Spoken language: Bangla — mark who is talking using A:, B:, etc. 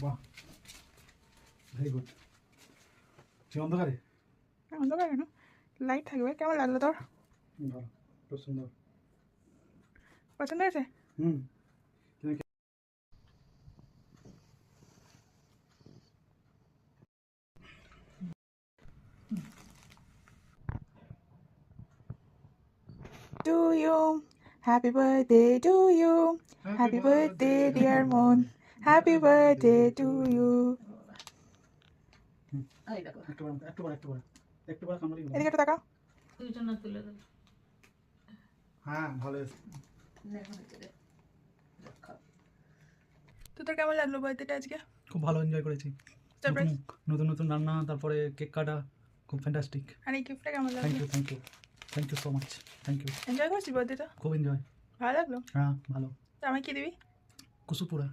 A: বাহ, ভেরি গুড। তুই অন্ধকারে?
B: অন্ধকার কেন, লাইট থাকবে। কেমন লাগলো তোর?
A: ভালো, খুব সুন্দর।
B: পছন্দ হয়েছে?
A: হুম।
B: To you, happy birthday to you, happy birthday dear Mon, happy birthday to you.
A: একটু বার কামড়ি।
B: এদিকে একটু তাকাও।
A: হ্যাঁ, ভালো হয়েছে।
B: তো তোর কেমন লাগলো বার্থডেটা আজকে?
A: খুব ভালো এনজয় করেছি।
B: সারপ্রাইজ।
A: নতুন নতুন রান্না, তারপরে কেক কাটা, খুব ফ্যান্টাস্টিক।
B: আর এই গিফটটা কেমন
A: থ্যাংক
B: লাগলো?
A: You, thank you, thank you so much. Thank you.
B: Enjoy করছিস বার্থডেটা?
A: খুব এনজয়।
B: ভালো লাগলো?
A: হ্যাঁ, ভালো।
B: তো আমায় কি দিবি?
A: কুসুপুরা।